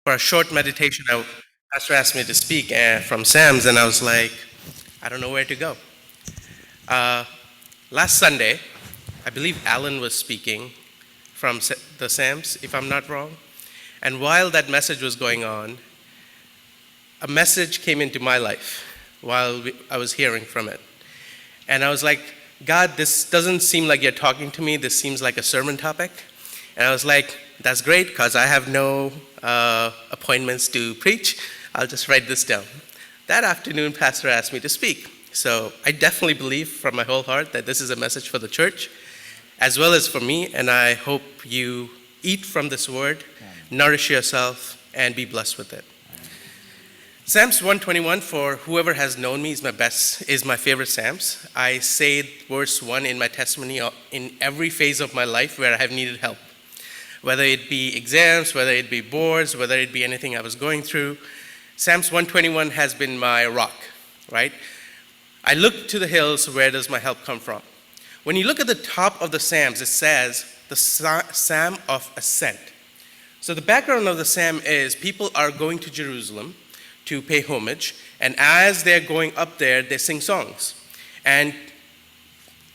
For a short meditation, Pastor asked me to speak from Sam's, and I was like, I don't know where to go. Uh, Last Sunday, I believe Alan was speaking from the Sam's, if I'm not wrong. And while that message was going on, a message came into my life while I was hearing from it. And I was like, God, this doesn't seem like you're talking to me. This seems like a sermon topic. And I was like, that's great, because I have no appointments to preach. I'll just write this down. That afternoon, Pastor asked me to speak. So I definitely believe from my whole heart that this is a message for the church, as well as for me, and I hope you eat from this word, nourish yourself, and be blessed with it. Psalms 121, for whoever has known me, is my favorite Psalms. I say verse 1 in my testimony in every phase of my life where I have needed help. Whether it be exams, whether it be boards, whether it be anything I was going through, Psalms 121 has been my rock, right? I look to the hills, where does my help come from? When you look at the top of the Psalms, it says the Psalm of Ascent. So the background of the Psalm is people are going to Jerusalem to pay homage, and as they're going up there, they sing songs. And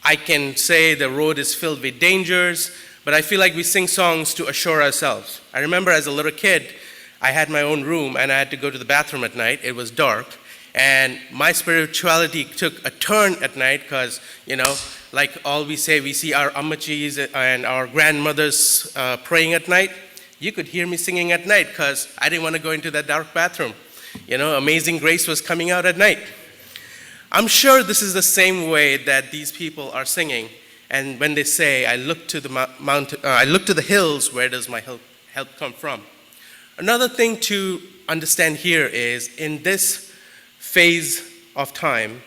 I can say the road is filled with dangers, but I feel like we sing songs to assure ourselves. I remember as a little kid, I had my own room and I had to go to the bathroom at night. It was dark. And my spirituality took a turn at night because, like all we say, we see our ammachis and our grandmothers praying at night. You could hear me singing at night because I didn't want to go into that dark bathroom. Amazing Grace was coming out at night. I'm sure this is the same way that these people are singing. And when they say, I look to the hills, where does my help come from? Another thing to understand here is in this phase of time,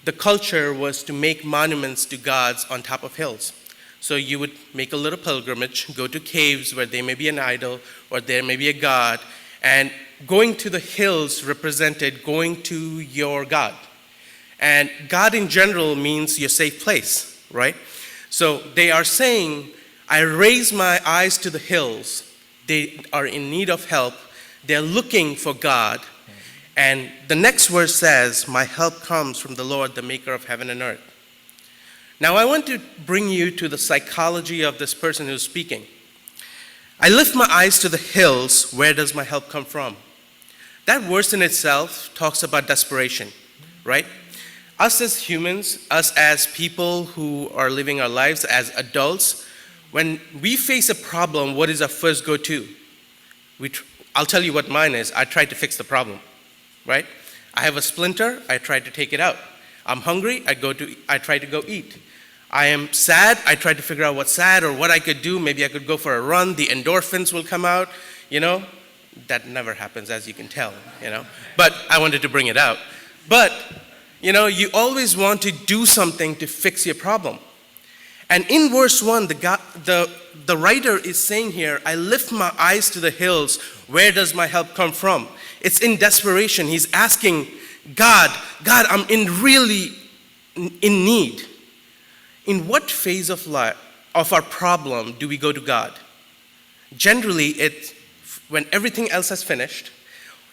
the culture was to make monuments to gods on top of hills. So you would make a little pilgrimage, go to caves where there may be an idol or there may be a god, and going to the hills represented going to your God. And God in general means your safe place, right? So they are saying, I raise my eyes to the hills. They are in need of help. They're looking for God. And the next verse says, my help comes from the Lord, the maker of heaven and earth. Now I want to bring you to the psychology of this person who's speaking. I lift my eyes to the hills, where does my help come from? That verse in itself talks about desperation, right? Us as humans, us as people who are living our lives as adults, when we face a problem, what is our first go-to? I'll tell you what mine is. I try to fix the problem, right? I have a splinter, I try to take it out. I'm hungry, I try to go eat. I am sad, I try to figure out what's sad or what I could do. Maybe I could go for a run, the endorphins will come out, That never happens, as you can tell, But I wanted to bring it out. But, you always want to do something to fix your problem. And in verse 1, the writer is saying here, I lift my eyes to the hills, where does my help come from? It's in desperation. He's asking, God, I'm really in need. In what phase of our problem do we go to God? Generally, it's when everything else has finished,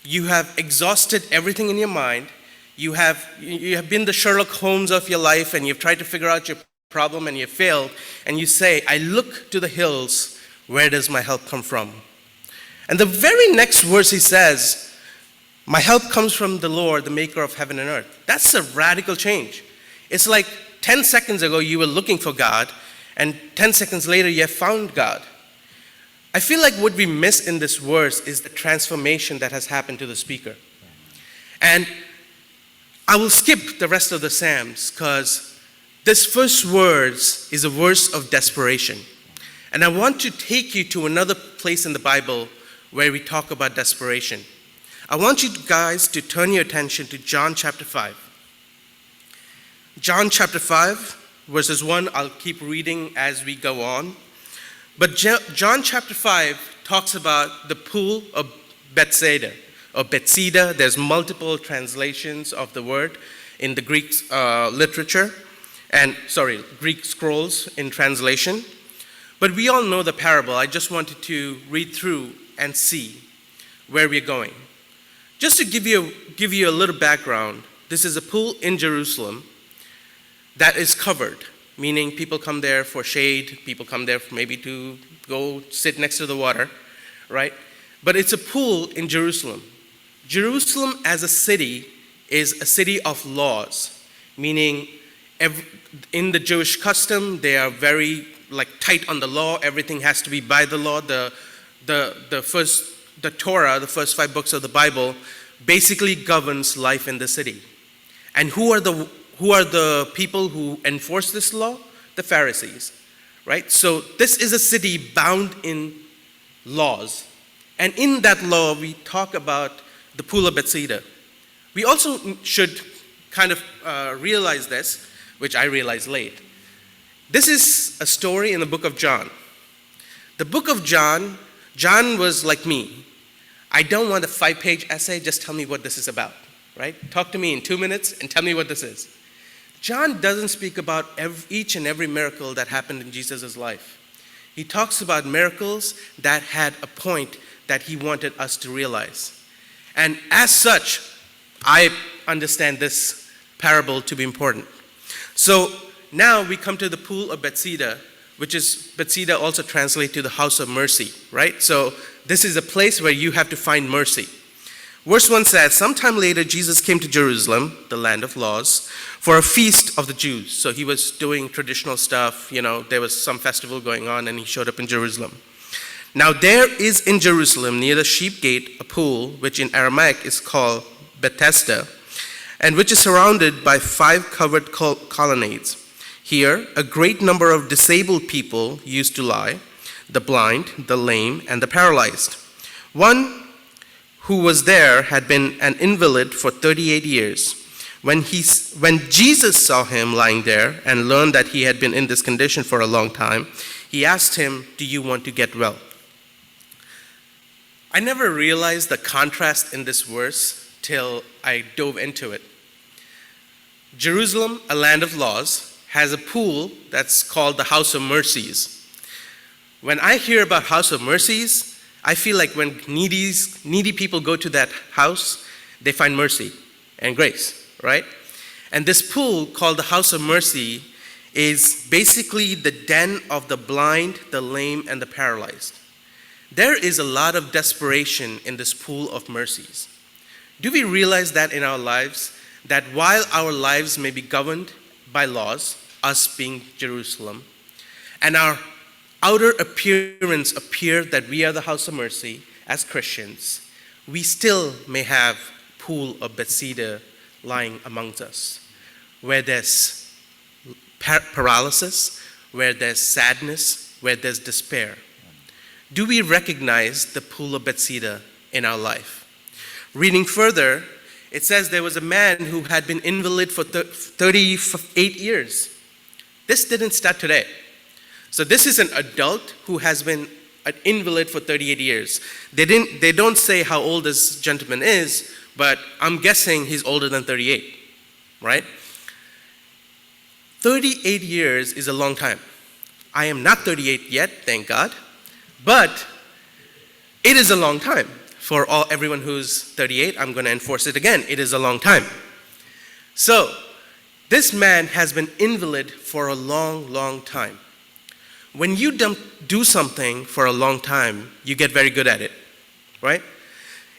you have exhausted everything in your mind, you have been the Sherlock Holmes of your life, and you've tried to figure out your problem and you failed, and you say, I look to the hills, where does my help come from? And the very next verse he says, my help comes from the Lord, the maker of heaven and earth. That's a radical change. It's like 10 seconds ago you were looking for God, and 10 seconds later you have found God. I feel like what we miss in this verse is the transformation that has happened to the speaker. And I will skip the rest of the Psalms because this first verse is a verse of desperation. And I want to take you to another place in the Bible where we talk about desperation. I want you guys to turn your attention to John chapter 5. John chapter 5, verses 1, I'll keep reading as we go on. But John chapter 5 talks about the pool of Bethsaida. There's multiple translations of the word in the Greek literature, Greek scrolls in translation. But we all know the parable. I just wanted to read through and see where we're going. Just to give you a little background, this is a pool in Jerusalem that is covered, meaning people come there for shade, people come there maybe to go sit next to the water, right? But it's a pool in Jerusalem. Jerusalem as a city is a city of laws, meaning in the Jewish custom, they are very tight on the law. Everything has to be by the law. The Torah, the first 5 books of the Bible, basically governs life in the city. And who are the people who enforce this law? The Pharisees, right? So this is a city bound in laws. And in that law, we talk about the Pool of Bethesda. We also should kind of realize this, which I realized late. This is a story in the book of John. The book of John was like me. I don't want a 5-page essay, just tell me what this is about, right? Talk to me in 2 minutes and tell me what this is. John doesn't speak about each and every miracle that happened in Jesus' life. He talks about miracles that had a point that he wanted us to realize. And as such, I understand this parable to be important. So now we come to the Pool of Bethesda, which is, Bethesda also translates to the house of mercy, right? So this is a place where you have to find mercy. Verse 1 says, sometime later Jesus came to Jerusalem, the land of laws, for a feast of the Jews. So he was doing traditional stuff, there was some festival going on and he showed up in Jerusalem. Now there is in Jerusalem near the sheep gate a pool, which in Aramaic is called Bethesda, and which is surrounded by 5 covered colonnades. Here a great number of disabled people used to lie, the blind, the lame, and the paralyzed. One who was there had been an invalid for 38 years. When Jesus saw him lying there and learned that he had been in this condition for a long time, he asked him, "Do you want to get well?" I never realized the contrast in this verse till I dove into it. Jerusalem, a land of laws, has a pool that's called the House of Mercies. When I hear about House of Mercies, I feel like when needy people go to that house, they find mercy and grace, right? And this pool called the House of Mercy is basically the den of the blind, the lame, and the paralyzed. There is a lot of desperation in this pool of mercies. Do we realize that in our lives, that while our lives may be governed by laws, us being Jerusalem, and our outer appearance appear that we are the house of mercy as Christians, we still may have pool of Bethesda lying amongst us, where there's paralysis, where there's sadness, where there's despair. Do we recognize the pool of Bethesda in our life? Reading further, it says there was a man who had been invalid for 38 years. This didn't start today. So this is an adult who has been an invalid for 38 years. They don't say how old this gentleman is, but I'm guessing he's older than 38, right? 38 years is a long time. I am not 38 yet, thank God, but it is a long time. For everyone who's 38, I'm going to enforce it again. It is a long time. So, this man has been invalid for a long, long time. When you do something for a long time, you get very good at it, right?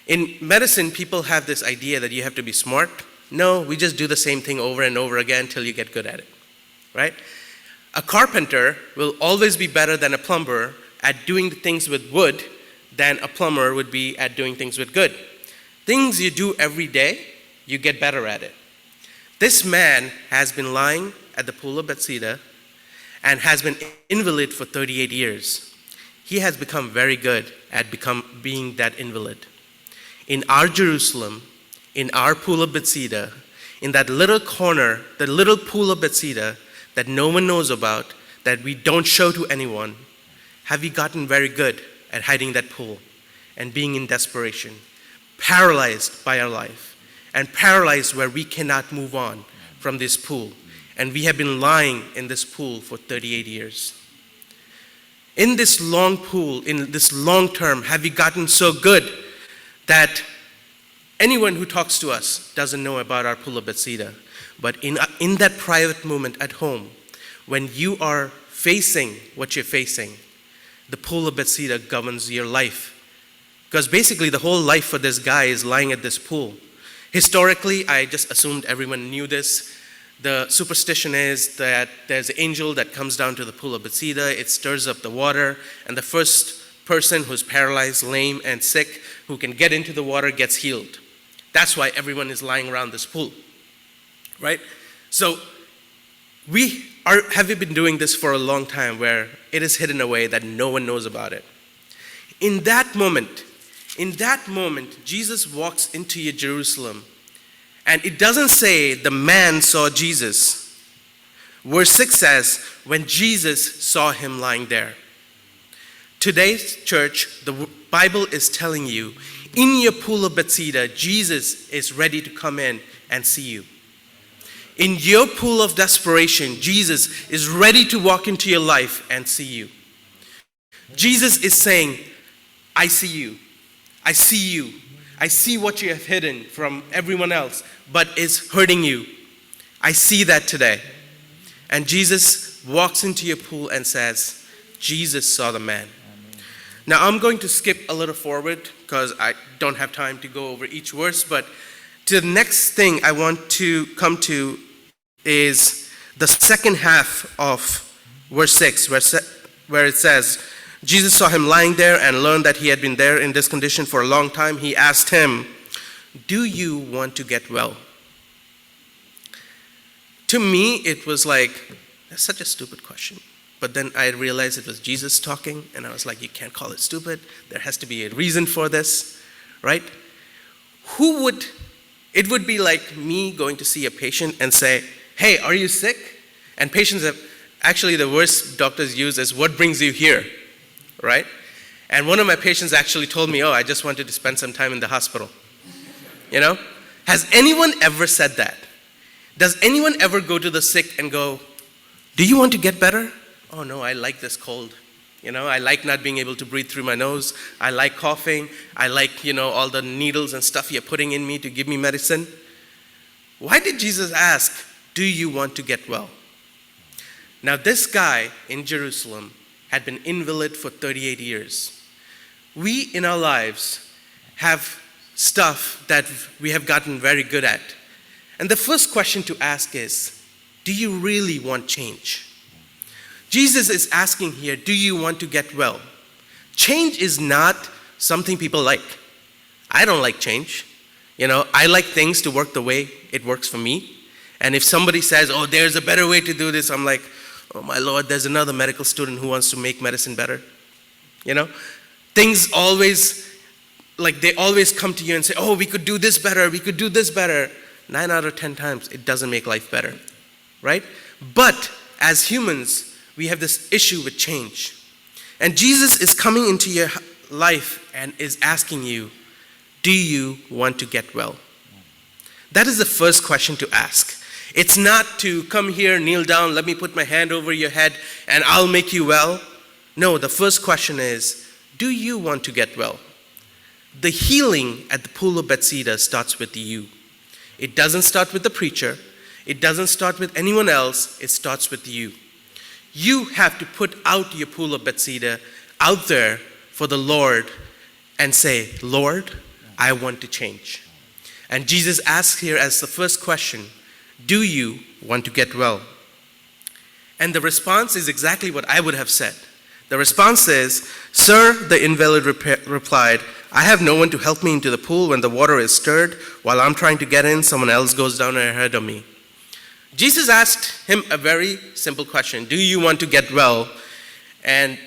In medicine, people have this idea that you have to be smart. No, we just do the same thing over and over again until you get good at it, right? A carpenter will always be better than a plumber at doing things with wood than a plumber would be at doing things with good. Things you do every day, you get better at it. This man has been lying at the pool of Bethesda and has been invalid for 38 years. He has become very good at being that invalid. In our Jerusalem, in our pool of Bethesda, in that little corner, the little pool of Bethesda that no one knows about, that we don't show to anyone, have we gotten very good at hiding that pool and being in desperation, paralyzed by our life, and paralyzed where we cannot move on from this pool. And we have been lying in this pool for 38 years. In this long pool, in this long term, have we gotten so good that anyone who talks to us doesn't know about our pool of Bethesda. But in that private moment at home, when you are facing what you're facing, the pool of Bethesda governs your life. Because basically the whole life for this guy is lying at this pool. Historically, I just assumed everyone knew this. The superstition is that there's an angel that comes down to the pool of Bethesda, it stirs up the water, and the first person who's paralyzed, lame, and sick, who can get into the water gets healed. That's why everyone is lying around this pool, right? So have been doing this for a long time, where it is hidden away that no one knows about it. In that moment, Jesus walks into Jerusalem, and it doesn't say the man saw Jesus. Verse 6 says, when Jesus saw him lying there. Today's church, the Bible is telling you, in your pool of Bethesda, Jesus is ready to come in and see you. In your pool of desperation, Jesus is ready to walk into your life and see you. Jesus is saying, I see you. I see you. I see what you have hidden from everyone else, but is hurting you. I see that today. And Jesus walks into your pool and says, Jesus saw the man. Now I'm going to skip a little forward because I don't have time to go over each verse, but to the next thing I want to come to is the second half of verse 6, where it says, Jesus saw him lying there and learned that he had been there in this condition for a long time. He asked him, do you want to get well? To me, it was like, that's such a stupid question. But then I realized it was Jesus talking, and I was like, you can't call it stupid. There has to be a reason for this, right? It would be like me going to see a patient and say, hey, are you sick? And patients have, actually the worst doctors use is, what brings you here, right? And one of my patients actually told me, oh, I just wanted to spend some time in the hospital. You know? Has anyone ever said that? Does anyone ever go to the sick and go, do you want to get better? Oh no, I like this cold. You know, I like not being able to breathe through my nose. I like coughing. I like, all the needles and stuff you're putting in me to give me medicine. Why did Jesus ask, do you want to get well? Now this guy in Jerusalem had been invalid for 38 years. We in our lives have stuff that we have gotten very good at. And the first question to ask is, do you really want change? Jesus is asking here, do you want to get well? Change is not something people like. I don't like change. I like things to work the way it works for me. And if somebody says, oh, there's a better way to do this, I'm like, oh my Lord, there's another medical student who wants to make medicine better. Things always, they always come to you and say, oh, we could do this better, we could do this better. 9 out of 10 times, it doesn't make life better, right? But as humans, we have this issue with change. And Jesus is coming into your life and is asking you, do you want to get well? That is the first question to ask. It's not to come here, kneel down, let me put my hand over your head and I'll make you well. No, the first question is, do you want to get well? The healing at the pool of Bethesda starts with you. It doesn't start with the preacher. It doesn't start with anyone else. It starts with you. You have to put out your pool of Bethesda out there for the Lord and say, Lord, I want to change. And Jesus asks here as the first question, do you want to get well? And the response is exactly what I would have said. The response is, Sir, the invalid replied, I have no one to help me into the pool when the water is stirred. While I'm trying to get in, someone else goes down ahead of me. Jesus asked him a very simple question. Do you want to get well? And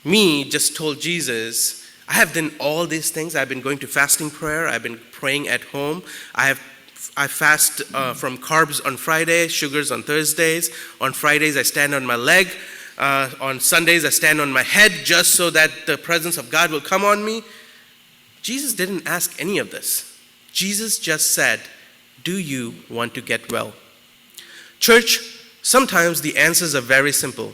me just told Jesus, I have done all these things. I've been going to fasting prayer. I've been praying at home. I fast from carbs on Fridays, sugars on Thursdays. On Fridays, I stand on my leg. On Sundays, I stand on my head just so that the presence of God will come on me. Jesus didn't ask any of this. Jesus just said, do you want to get well? Church, sometimes the answers are very simple.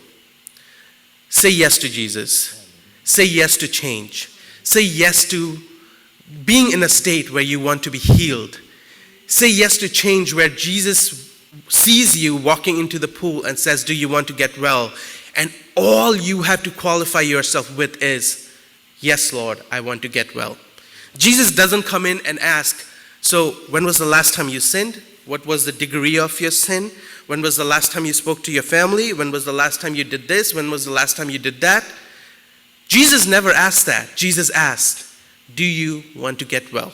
Say yes to Jesus. Say yes to change. Say yes to being in a state where you want to be healed. Say yes to change where Jesus sees you walking into the pool and says, do you want to get well? And all you have to qualify yourself with is, yes, Lord, I want to get well. Jesus doesn't come in and ask, so when was the last time you sinned? What was the degree of your sin? When was the last time you spoke to your family? When was the last time you did this? When was the last time you did that? Jesus never asked that. Jesus asked, do you want to get well?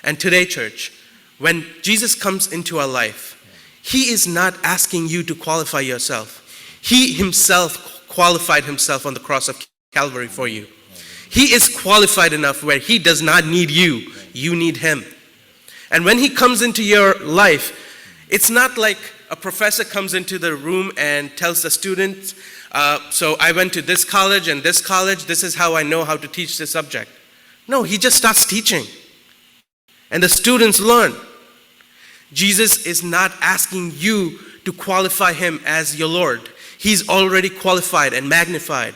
And today, church, when Jesus comes into our life, he is not asking you to qualify yourself. He himself qualified himself on the cross of Calvary for you. He is qualified enough where he does not need you. You need him. And when he comes into your life, it's not like a professor comes into the room and tells the students, so I went to this college and this college, this is how I know how to teach this subject. No, he just starts teaching. And the students learn. Jesus is not asking you to qualify him as your Lord. He's already qualified and magnified.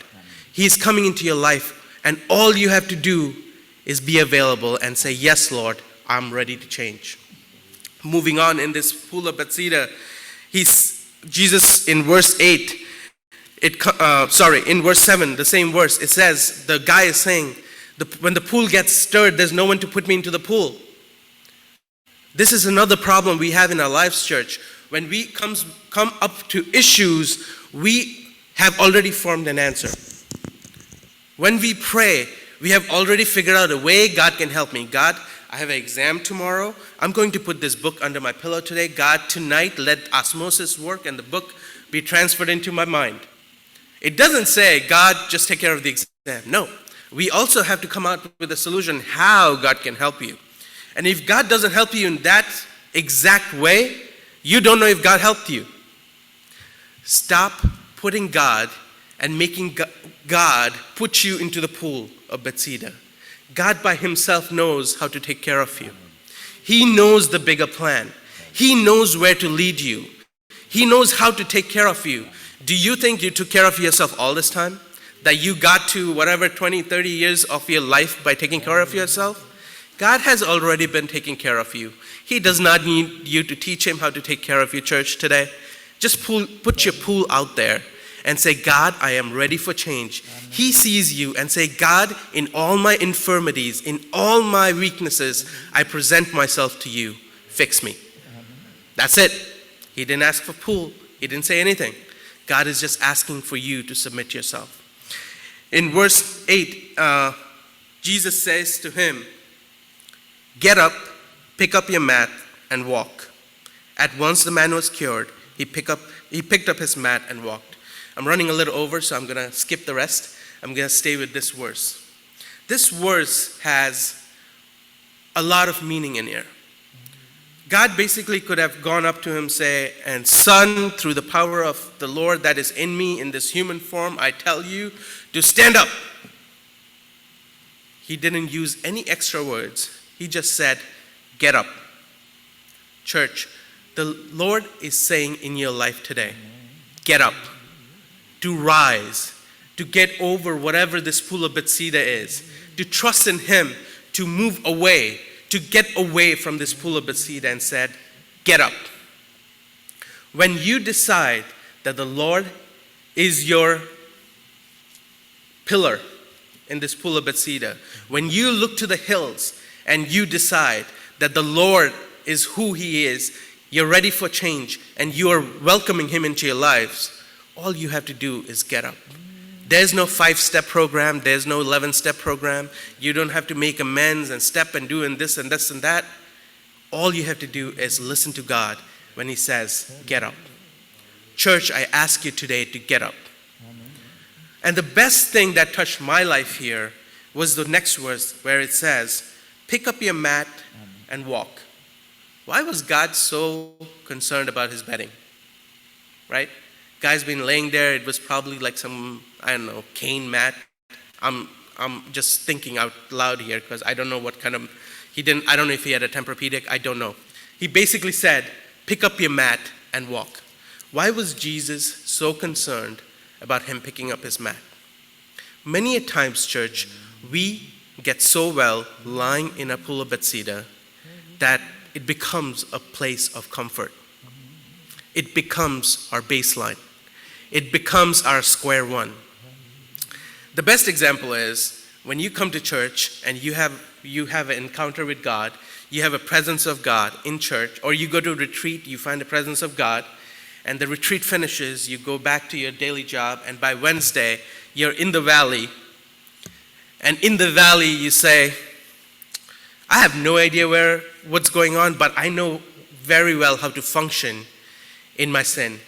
He's coming into your life, and all you have to do is be available and say, yes, Lord, I'm ready to change. Moving on in this pool of Bethesda, Jesus in verse 8, in verse 7, the same verse, it says, the guy is saying, when the pool gets stirred, there's no one to put me into the pool. This is another problem we have in our lives, church. When we come up to issues, we have already formed an answer. When we pray, we have already figured out a way God can help me. God, I have an exam tomorrow. I'm going to put this book under my pillow today. God, tonight let osmosis work and the book be transferred into my mind. It doesn't say, God, just take care of the exam. No. We also have to come out with a solution how God can help you. And if God doesn't help you in that exact way, you don't know if God helped you. Stop putting God and making God put you into the pool of Bethesda. God by himself knows how to take care of you. He knows the bigger plan. He knows where to lead you. He knows how to take care of you. Do you think you took care of yourself all this time? That you got to whatever 20, 30 years of your life by taking care of yourself? God has already been taking care of you. He does not need you to teach him how to take care of your church today. Just put your pool out there and say, God, I am ready for change. Amen. He sees you and say, God, in all my infirmities, in all my weaknesses, I present myself to you. Fix me. Amen. That's it. He didn't ask for pool. He didn't say anything. God is just asking for you to submit yourself. In verse 8, Jesus says to him, get up, pick up your mat, and walk. At once the man was cured. He picked up his mat and walked. I'm running a little over, so I'm going to skip the rest. I'm going to stay with this verse. This verse has a lot of meaning in here. God basically could have gone up to him, say, and son, through the power of the Lord that is in me in this human form, I tell you to stand up. He didn't use any extra words. He just said, get up. Church, the Lord is saying in your life today, get up, to rise, to get over whatever this pool of Bethesda is, to trust in him, to move away, to get away from this pool of Bethesda and said, get up. When you decide that the Lord is your pillar in this pool of Bethesda, when you look to the hills and you decide that the Lord is who he is, you're ready for change and you are welcoming him into your lives, all you have to do is get up. There's no 5-step program. There's no 11-step program. You don't have to make amends and step and do and this and this and that. All you have to do is listen to God when he says, get up. Church, I ask you today to get up. And the best thing that touched my life here was the next verse where it says, pick up your mat and walk. Why was God so concerned about his bedding? Right? Guy's been laying there. It was probably like some, I don't know, cane mat. I'm just thinking out loud here because I don't know what kind of, I don't know if he had a Tempur-Pedic. I don't know. He basically said, pick up your mat and walk. Why was Jesus so concerned about him picking up his mat? Many a times, church, we get so well lying in a pool of Bethesda that it becomes a place of comfort. It becomes our baseline. It becomes our square one. The best example is when you come to church and you have an encounter with God, you have a presence of God in church, or you go to a retreat, you find the presence of God, and the retreat finishes, you go back to your daily job, and by Wednesday, you're in the valley, and in the valley you say, I have no idea what's going on, but I know very well how to function in my sin,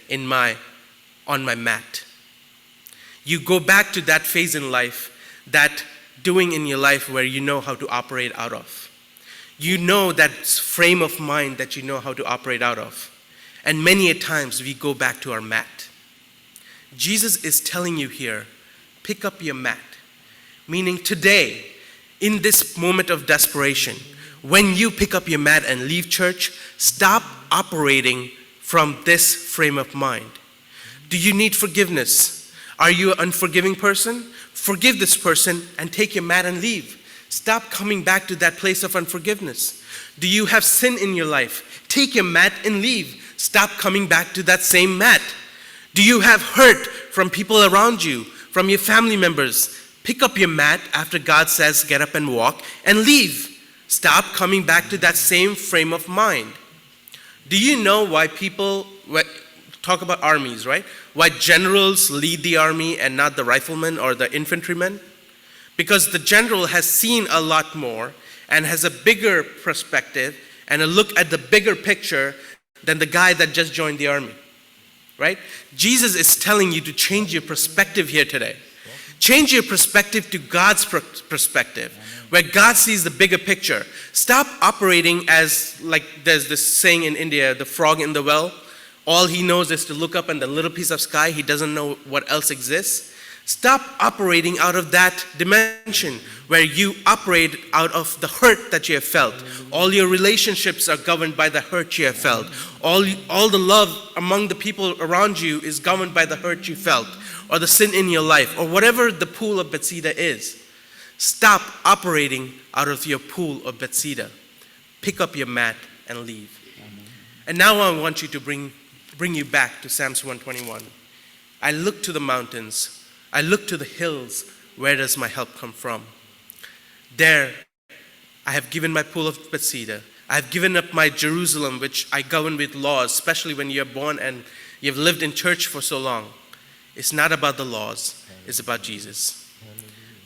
on my mat. You go back to that phase in life, that doing in your life where you know how to operate out of. You know that frame of mind that you know how to operate out of. And many a times we go back to our mat. Jesus is telling you here, pick up your mat. Meaning today, in this moment of desperation, when you pick up your mat and leave church, stop operating from this frame of mind. Do you need forgiveness? Are you an unforgiving person? Forgive this person and take your mat and leave. Stop coming back to that place of unforgiveness. Do you have sin in your life? Take your mat and leave. Stop coming back to that same mat. Do you have hurt from people around you, from your family members? Pick up your mat after God says get up and walk and leave. Stop coming back to that same frame of mind. Do you know why people talk about armies, right? Why generals lead the army and not the riflemen or the infantrymen? Because the general has seen a lot more and has a bigger perspective and a look at the bigger picture than the guy that just joined the army, right? Jesus is telling you to change your perspective here today. Change your perspective to God's perspective, where God sees the bigger picture. Stop operating as, like there's this saying in India, the frog in the well. All he knows is to look up in the little piece of sky. He doesn't know what else exists. Stop operating out of that dimension where you operate out of the hurt that you have felt. All your relationships are governed by the hurt you have felt. All the love among the people around you is governed by the hurt you felt, or the sin in your life, or whatever the pool of Bethesda is. Stop operating out of your pool of Bethesda. Pick up your mat and leave. And now I want you to bring you back to Psalms 121. I look to the mountains. I look to the hills. Where does my help come from? There, I have given my pool of Bethesda. I have given up my Jerusalem, which I govern with laws, especially when you're born and you've lived in church for so long. It's not about the laws. It's about Jesus.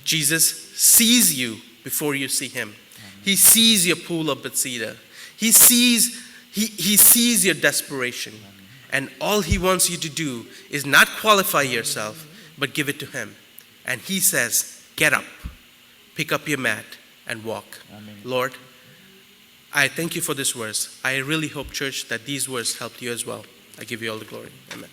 Jesus sees you before you see him. He sees your pool of Bethesda. He sees your desperation. And all he wants you to do is not qualify yourself, but give it to him. And he says, get up, pick up your mat, and walk. Amen. Lord, I thank you for this verse. I really hope, church, that these words helped you as well. I give you all the glory. Amen.